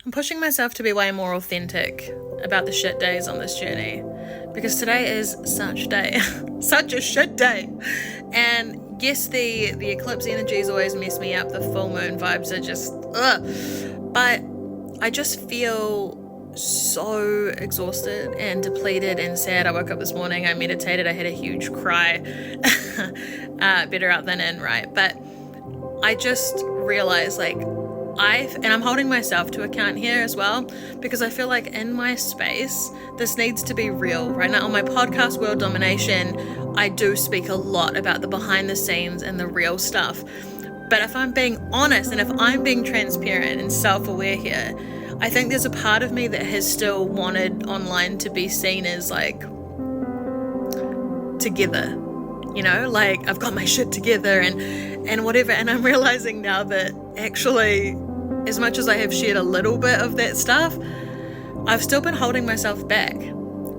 I'm pushing myself to be way more authentic about the shit days on this journey, because today is such a day, such a shit day. And yes, the eclipse energies always mess me up. The full moon vibes are just, but I just feel so exhausted and depleted and sad. I woke up this morning, I meditated, I had a huge cry. Better out than in, right? But I just realized, like, I'm holding myself to account here as well, because I feel like in my space, this needs to be real. Right now on my podcast, World Domination, I do speak a lot about the behind the scenes and the real stuff. But if I'm being honest and if I'm being transparent and self-aware here, I think there's a part of me that has still wanted online to be seen as like together, you know, like I've got my shit together and whatever. And I'm realizing now that actually, as much as I have shared a little bit of that stuff, I've still been holding myself back.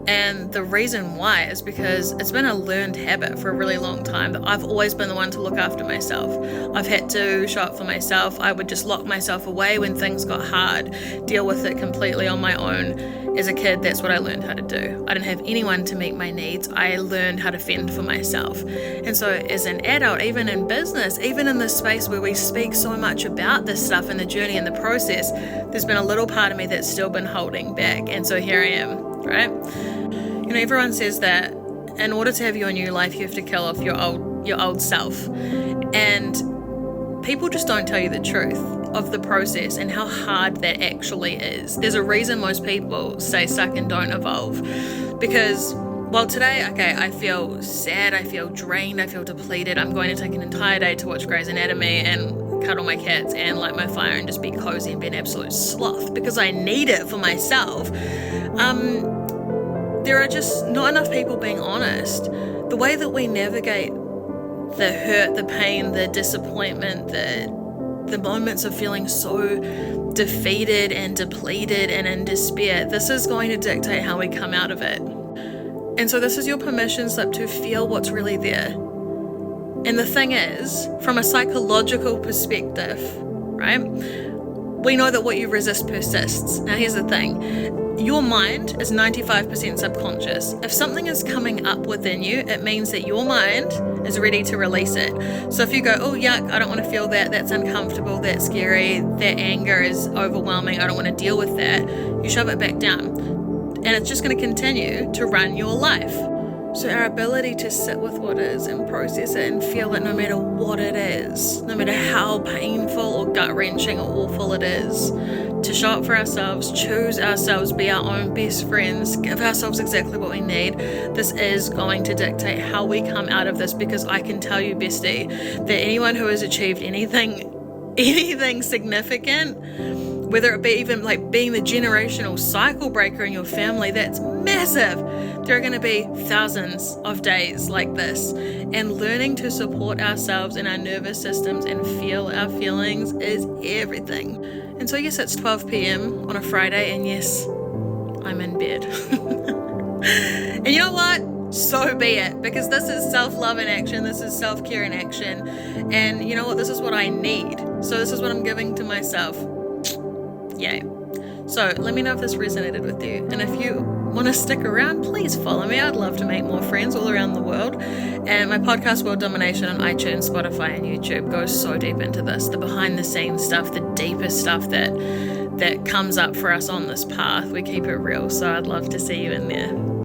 And the reason why is because it's been a learned habit for a really long time that I've always been the one to look after myself. I've had to show up for myself. I would just lock myself away when things got hard, deal with it completely on my own. As a kid, that's what I learned how to do. I didn't have anyone to meet my needs. I learned how to fend for myself. And so as an adult, even in business, even in this space where we speak so much about this stuff and the journey and the process, there's been a little part of me that's still been holding back. And so here I am, right? You know, everyone says that in order to have your new life, you have to kill off your old self. And people just don't tell you the truth of the process and how hard that actually is. There's a reason most people stay stuck and don't evolve. Because, well, today, okay, I feel sad, I feel drained, I feel depleted. I'm going to take an entire day to watch Grey's Anatomy and cuddle my cats and light my fire and just be cozy and be an absolute sloth because I need it for myself. There are just not enough people being honest. The way that we navigate the hurt, the pain, the disappointment, the moments of feeling so defeated and depleted and in despair, this is going to dictate how we come out of it. And so this is your permission slip to feel what's really there. And the thing is, from a psychological perspective, right, we know that what you resist persists. Now here's the thing. Your mind is 95% subconscious. If something is coming up within you, it means that your mind is ready to release it. So if you go, oh yuck, I don't want to feel that, that's uncomfortable, that's scary, that anger is overwhelming, I don't want to deal with that, you shove it back down. And it's just going to continue to run your life. So our ability to sit with what is and process it and feel it no matter what it is, no matter how painful or gut-wrenching or awful it is, to show up for ourselves, choose ourselves, be our own best friends, give ourselves exactly what we need. This is going to dictate how we come out of this, because I can tell you, bestie, that anyone who has achieved anything significant, whether it be even like being the generational cycle breaker in your family, that's massive. There are going to be thousands of days like this, and learning to support ourselves and our nervous systems and feel our feelings is everything. And so yes, it's 12 p.m. on a Friday, and yes, I'm in bed. And you know what? So be it, because this is self-love in action, this is self-care in action, and you know what? This is what I need. So this is what I'm giving to myself. Yay. So let me know if this resonated with you, and if you want to stick around, please follow me. I'd love to make more friends all around the world. And my podcast, World Domination, on iTunes, Spotify, and YouTube goes so deep into this, the behind the scenes stuff, the deepest stuff that comes up for us on this path. We keep it real, so I'd love to see you in there.